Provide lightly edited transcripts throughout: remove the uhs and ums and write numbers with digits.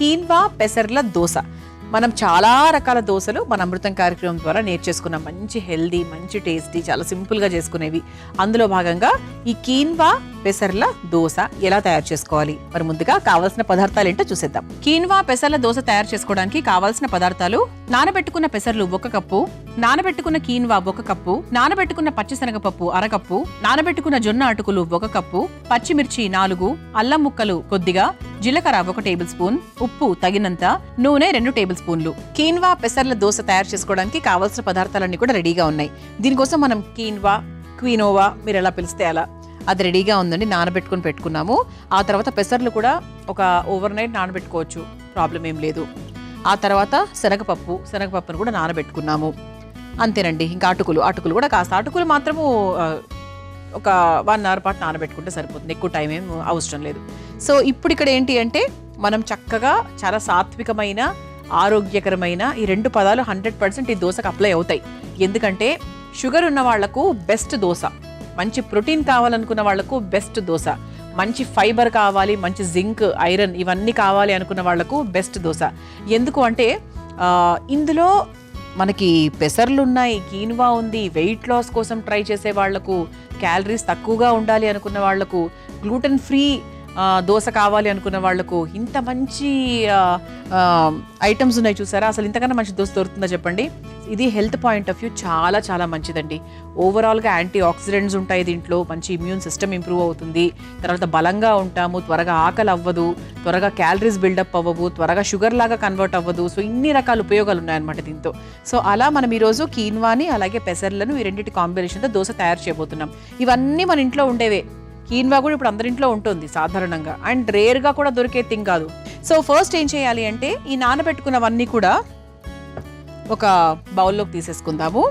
Quinoa పెసర్ల dosa. మనం చాలా రకాల దోశలు మన అమృతం కార్యక్రమం ద్వారా నేర్చేసుకున్నాం. మంచి హెల్దీ, మంచి టేస్టీ, చాలా సింపుల్గా చేసుకునేవి. అందులో భాగంగా ఈ కీన్వా పెసర్ల దోశ ఎలా తయారు చేసుకోవాలి? మరి ముందుగా కావాల్సిన పదార్థాలు ఏంటో చూసేద్దాం. కీన్వా పెసర్ల దోశ తయారు చేసుకోవడానికి కావాల్సిన పదార్థాలు: నానబెట్టుకున్న పెసర్లు 1 కప్పు, నానబెట్టుకున్న కీన్వా 1 కప్పు, నానబెట్టుకున్న పచ్చిశనగపప్పు 1/2 కప్పు, నానబెట్టుకున్న జొన్న అటుకులు 1 కప్పు, పచ్చిమిర్చి 4, అల్లం ముక్కలు కొద్దిగా, జీలకర్ర 1 టేబుల్ స్పూన్, ఉప్పు తగినంత, నూనె 2 టేబుల్ స్పూన్లు. కీన్వా పెసర్ల దోశ తయారు చేసుకోవడానికి కావాల్సిన పదార్థాలన్నీ కూడా రెడీగా ఉన్నాయి. దీనికోసం మనం క్వినోవా మీరు ఎలా పిలిస్తే అలా, అది రెడీగా ఉందండి. నానబెట్టుకుని పెట్టుకున్నాము. ఆ తర్వాత పెసర్లు కూడా ఒక ఓవర్ నైట్ నానబెట్టుకోవచ్చు, ప్రాబ్లం ఏం లేదు. ఆ తర్వాత శనగపప్పును కూడా నానబెట్టుకున్నాము. అంతేనండి. ఇంకా అటుకులు కూడా కాస్త, అటుకులు మాత్రము ఒక 1 అవర్ పాటు నానబెట్టుకుంటే సరిపోతుంది, ఎక్కువ టైం ఏం అవసరం లేదు. సో ఇప్పుడు ఇక్కడ ఏంటి అంటే మనం చక్కగా చాలా సాత్వికమైన, ఆరోగ్యకరమైన ఈ 2 పదాలు 100% ఈ దోశకు అప్లై అవుతాయి. ఎందుకంటే షుగర్ ఉన్న వాళ్లకు బెస్ట్ దోశ, మంచి ప్రోటీన్ కావాలనుకున్న వాళ్లకు బెస్ట్ దోశ, మంచి ఫైబర్ కావాలి, మంచి జింక్, ఐరన్ ఇవన్నీ కావాలి అనుకున్న వాళ్లకు బెస్ట్ దోశ. ఎందుకు అంటే ఇందులో మనకి పెసర్లు ఉన్నాయి, కీన్వా ఉంది, వెయిట్ లాస్ కోసం ట్రై చేసే వాళ్లకు, క్యాలరీస్ తక్కువగా ఉండాలి అనుకున్న వాళ్లకు, గ్లూటెన్ ఫ్రీ దోశ కావాలి అనుకున్న వాళ్లకు, ఇంత మంచి ఐటమ్స్ ఉన్నాయి చూసారా. అసలు ఇంతకన్నా మంచి దోశ దొరుకుతుందా చెప్పండి. ఇది హెల్త్ పాయింట్ ఆఫ్ వ్యూ చాలా చాలా మంచిదండి. ఓవరాల్గా యాంటీ ఆక్సిడెంట్స్ ఉంటాయి దీంట్లో, మంచి ఇమ్యూన్ సిస్టమ్ ఇంప్రూవ్ అవుతుంది, తర్వాత బలంగా ఉంటాము, త్వరగా ఆకలి అవ్వదు, త్వరగా క్యాలరీస్ బిల్డప్ అవ్వవు, త్వరగా షుగర్ లాగా కన్వర్ట్ అవ్వదు. సో ఇన్ని రకాల ఉపయోగాలు ఉన్నాయన్నమాట దీంతో. సో అలా మనం ఈరోజు కీన్వాని అలాగే పెసర్లను ఈ రెండింటి కాంబినేషన్తో దోశ తయారు చేయబోతున్నాం. ఇవన్నీ మన ఇంట్లో ఉండేవే. కీన్వా కూడా ఇప్పుడు అందరింట్లో ఉంటుంది సాధారణంగా, అండ్ రేర్గా కూడా దొరికే థింగ్ కాదు. సో ఫస్ట్ ఏం చేయాలి అంటే ఈ నానబెట్టుకున్నవన్నీ కూడా ఒక బౌల్లోకి తీసేసుకుందాము.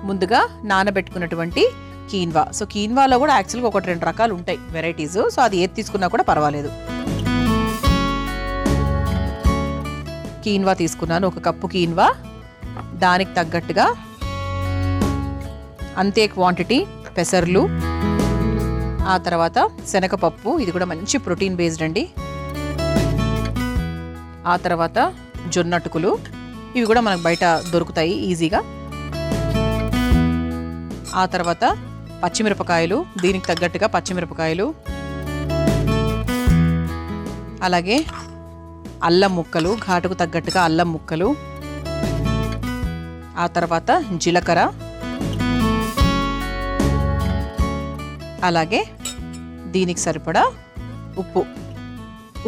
ముందుగా నానబెట్టుకున్నటువంటి కీన్వా. సో కీన్వాలో కూడా యాక్చువల్గా 1-2 రకాలు ఉంటాయి వెరైటీస్. సో అది ఏది తీసుకున్నా కూడా పర్వాలేదు. కీన్వా తీసుకున్నాను, 1 కప్పు కీన్వా. దానికి తగ్గట్టుగా అంతే క్వాంటిటీ పెసర్లు, ఆ తర్వాత శనగపప్పు, ఇది కూడా మంచి ప్రోటీన్ బేస్డ్ అండి. ఆ తర్వాత జొన్నటుకులు, ఇవి కూడా మనకు బయట దొరుకుతాయి ఈజీగా. ఆ తర్వాత పచ్చిమిరపకాయలు, దీనికి తగ్గట్టుగా పచ్చిమిరపకాయలు, అలాగే అల్లం ముక్కలు, ఘాటుకు తగ్గట్టుగా అల్లం ముక్కలు, ఆ తర్వాత జీలకర్ర, అలాగే దీనికి సరిపడా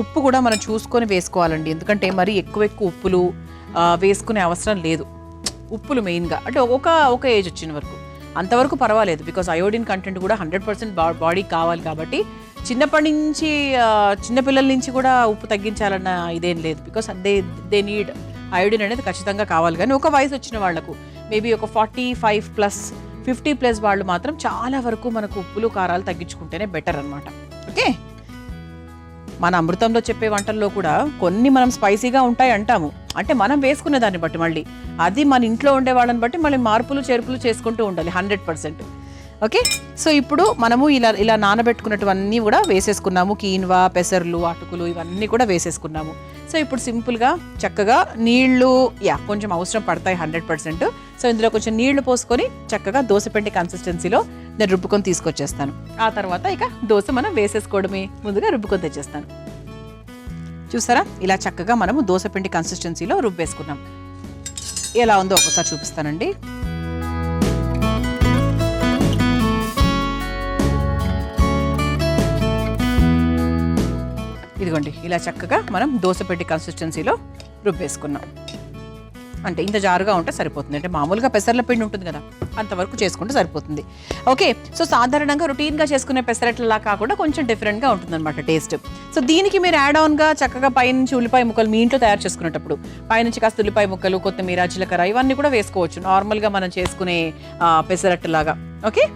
ఉప్పు కూడా మనం చూసుకొని వేసుకోవాలండి. ఎందుకంటే మరి ఎక్కువ ఉప్పులు వేసుకునే అవసరం లేదు. ఉప్పులు మెయిన్గా అంటే ఒక ఏజ్ వచ్చిన వరకు అంతవరకు పర్వాలేదు. బికాస్ అయోడిన్ కంటెంట్ కూడా 100% బాడీకి కావాలి కాబట్టి చిన్నప్పటి నుంచి చిన్నపిల్లల నుంచి కూడా ఉప్పు తగ్గించాలన్న ఇదేం లేదు. బికాస్ దే నీడ్ అయోడిన్ అనేది ఖచ్చితంగా కావాలి. కానీ ఒక వయసు వచ్చిన వాళ్లకు మేబీ ఒక 45+, 50+ వాళ్ళు మాత్రం చాలా వరకు మనకు ఉప్పులు కారాలు తగ్గించుకుంటేనే బెటర్ అనమాట. ఓకే, మన అమృతంలో చెప్పే వంటల్లో కూడా కొన్ని మనం స్పైసీగా ఉంటాయి అంటాము, అంటే మనం వేసుకునే దాన్ని బట్టి, మళ్ళీ అది మన ఇంట్లో ఉండే వాళ్ళని బట్టి మళ్ళీ మార్పులు చేర్పులు చేసుకుంటూ ఉండాలి 100%. ఓకే, సో ఇప్పుడు మనము ఇలా నానబెట్టుకున్నటువన్నీ కూడా వేసేసుకున్నాము. కీన్వా, పెసర్లు, అటుకులు ఇవన్నీ కూడా వేసేసుకున్నాము. సో ఇప్పుడు సింపుల్గా చక్కగా నీళ్లు కొంచెం అవసరం పడతాయి 100%. సో ఇందులో కొంచెం నీళ్లు పోసుకొని చక్కగా దోసపిండి కన్సిస్టెన్సీలో నేను రుబ్బుకొని తీసుకొచ్చేస్తాను. ఆ తర్వాత ఇక దోశ మనం వేసేసుకోవడమే. ముందుగా రుబ్బుకొని తెచ్చేస్తాను. చూసారా, ఇలా చక్కగా మనము దోసపిండి కన్సిస్టెన్సీలో రుబ్బేసుకున్నాం. ఎలా ఉందో ఒకసారి చూపిస్తానండి. ఇదిగోండి, ఇలా చక్కగా మనం దోసపిండి కన్సిస్టెన్సీలో రుబ్బేసుకున్నాం. అంటే ఇంత జారుగా ఉంటే సరిపోతుంది. అంటే మామూలుగా పెసర్ల పిండి ఉంటుంది కదా, అంతవరకు చేసుకుంటే సరిపోతుంది. ఓకే, సో సాధారణంగా రొటీన్గా చేసుకునే పెసరట్లలా కాకుండా కొంచెం డిఫరెంట్గా ఉంటుంది అనమాట టేస్ట్. సో దీనికి మీరు యాడ్ ఆన్గా చక్కగా పైనుంచి ఉల్లిపాయ ముక్కలు, మీ ఇంట్లో తయారు చేసుకునేటప్పుడు పైనుంచి కాస్త ఉల్లిపాయ ముక్కలు, కొత్తిమీర, జీలకర్ర ఇవన్నీ కూడా వేసుకోవచ్చు నార్మల్గా మనం చేసుకునే పెసరట్టులాగా. ఓకే,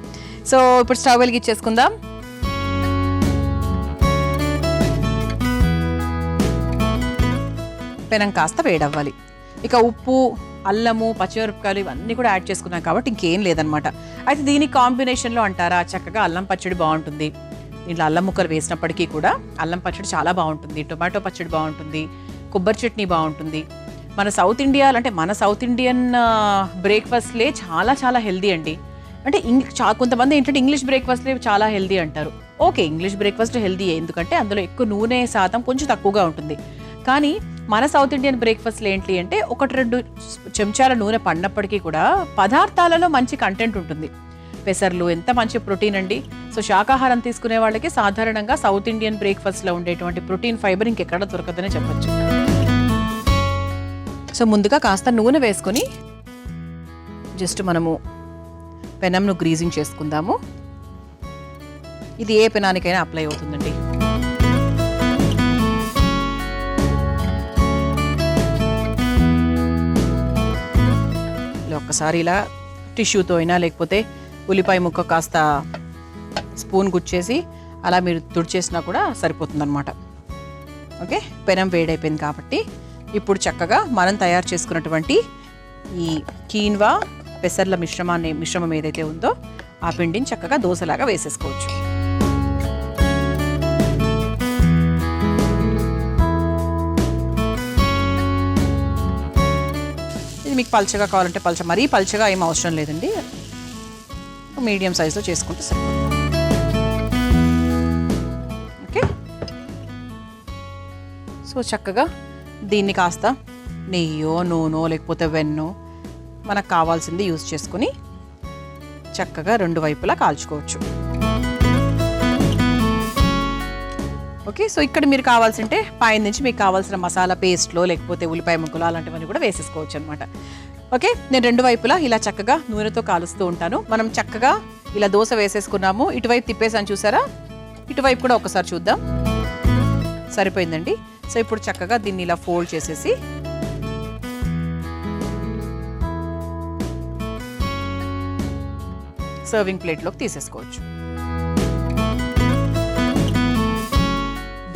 సో ఇప్పుడు స్టవ్ వెలిగించేసుకుందాం. పెనం కాస్త వేడవ్వాలి. ఇక ఉప్పు, అల్లము, పచ్చిమిరపకాయలు ఇవన్నీ కూడా యాడ్ చేసుకున్నాం కాబట్టి ఇంకేం లేదనమాట. అయితే దీని కాంబినేషన్లో అంటారా, చక్కగా అల్లం పచ్చడి బాగుంటుంది. దీంట్లో అల్లం ముక్కలు వేసినప్పటికీ కూడా అల్లం పచ్చడి చాలా బాగుంటుంది. టొమాటో పచ్చడి బాగుంటుంది. కొబ్బరి చట్నీ బాగుంటుంది. మన సౌత్ ఇండియన్ బ్రేక్ఫాస్ట్లే చాలా చాలా హెల్దీ అండి. అంటే కొంతమంది ఏంటంటే ఇంగ్లీష్ బ్రేక్ఫాస్ట్లే చాలా హెల్దీ అంటారు. ఓకే, ఇంగ్లీష్ బ్రేక్ఫాస్ట్ హెల్దీ ఎందుకంటే అందులో ఎక్కువ నూనె శాతం కొంచెం తక్కువగా ఉంటుంది. కానీ మన సౌత్ ఇండియన్ బ్రేక్ఫాస్ట్లు ఏంటి అంటే 1-2 చెంచాల నూనె పడినప్పటికీ కూడా పదార్థాలలో మంచి కంటెంట్ ఉంటుంది. పెసర్లు ఎంత మంచి ప్రోటీన్ అండి. సో శాకాహారం తీసుకునే వాళ్ళకి సాధారణంగా సౌత్ ఇండియన్ బ్రేక్ఫాస్ట్లో ఉండేటువంటి ప్రోటీన్, ఫైబర్ ఇంకెక్కడ దొరకదనే చెప్పచ్చు. సో ముందుగా కాస్త నూనె వేసుకొని జస్ట్ మనము పెనంను గ్రీజింగ్ చేసుకుందాము. ఇది ఏ పెనానికైనా అప్లై అవుతుందండి. ఇలా ఒక్కసారి ఇలా టిష్యూతో అయినా లేకపోతే ఉల్లిపాయ ముక్క కాస్త స్పూన్ గుచ్చేసి అలా మీరు తుడిచేసినా కూడా సరిపోతుందన్నమాట. ఓకే, పెనం వేడైపోయింది కాబట్టి ఇప్పుడు చక్కగా మనం తయారు చేసుకున్నటువంటి ఈ కీన్వా పెసర్ల మిశ్రమం ఏదైతే ఉందో ఆ పిండిని చక్కగా దోశలాగా వేసేసుకోవచ్చు. ఇది మీకు పల్చగా కావాలంటే మరీ పల్చగా ఏం అవసరం లేదండి. మీడియం సైజులో చేసుకుంటే సరిపోతుంది. ఓకే, సో చక్కగా దీన్ని కాస్త నెయ్యో నూనె లేకపోతే వెన్నో మనకు కావాల్సింది యూజ్ చేసుకుని చక్కగా 2 వైపులా కాల్చుకోవచ్చు. ఓకే, సో ఇక్కడ మీరు కావాల్సింటే పైన నుంచి మీకు కావాల్సిన మసాలా పేస్ట్లో లేకపోతే ఉల్లిపాయ ముక్కలు అలాంటివన్నీ కూడా వేసేసుకోవచ్చు అనమాట. ఓకే, నేను 2 వైపులా ఇలా చక్కగా నూనెతో కాలుస్తూ ఉంటాను. మనం చక్కగా ఇలా దోశ వేసేసుకున్నాము. ఇటువైపు తిప్పేసాను చూసారా, ఇటువైపు కూడా ఒకసారి చూద్దాం. సరిపోయిందండి. సో ఇప్పుడు చక్కగా దీన్ని ఇలా ఫోల్డ్ చేసేసి సర్వింగ్ ప్లేట్లోకి తీసేసుకోవచ్చు.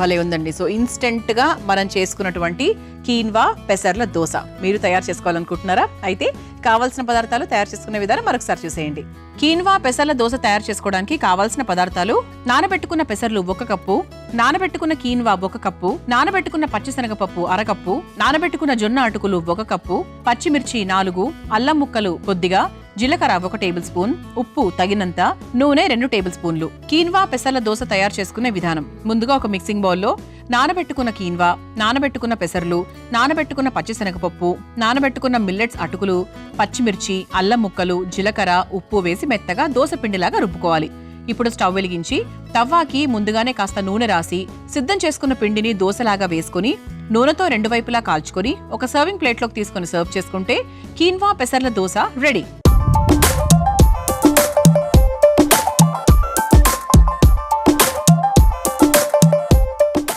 భలే ఉందండి. సో ఇన్స్టెంట్గా మనం చేసుకున్నటువంటి కీన్వా పెసర్ల దోశ మీరు తయారు చేసుకోవాలనుకుంటున్నారా? అయితే కావాల్సిన పదార్థాలు, తయారు చేసుకునే విధానం మరొకసారి చూసేయండి. కీన్వా పెసర్ల దోశ తయారు చేసుకోవడానికి కావాల్సిన పదార్థాలు: నానబెట్టుకున్న పెసర్లు 1 కప్పు, నానబెట్టుకున్న కీన్వా 1 కప్పు, నానబెట్టుకున్న పచ్చిశనగపప్పు 1/2 కప్పు, నానబెట్టుకున్న జొన్న అటుకులు 1 కప్పు, పచ్చిమిర్చి 4, అల్లం ముక్కలు కొద్దిగా, జీలకర్ర 1 టేబుల్ స్పూన్, ఉప్పు తగినంత, నూనె 2 టేబుల్ స్పూన్లు. కీన్వా పెసర్ల దోశ తయారు చేసుకునే విధానం: ముందుగా ఒక మిక్సింగ్ బౌల్లో నానబెట్టుకున్న కీన్వా, నానబెట్టుకున్న పెసర్లు, నానబెట్టుకున్న పచ్చిశనగపప్పు, నానబెట్టుకున్న మిల్లెట్స్ అటుకులు, పచ్చిమిర్చి, అల్లం ముక్కలు, జీలకర్ర, ఉప్పు వేసి మెత్తగా దోశ పిండిలాగా రుబ్బుకోవాలి. ఇప్పుడు స్టవ్ వెలిగించి తవ్వాకి ముందుగానే కాస్త నూనె రాసి సిద్ధం చేసుకున్న పిండిని దోశలాగా వేసుకుని నూనెతో 2 వైపులా కాల్చుకొని ఒక సర్వింగ్ ప్లేట్లోకి తీసుకొని సర్వ్ చేసుకుంటే కీన్వా పెసర్ల దోశ రెడీ.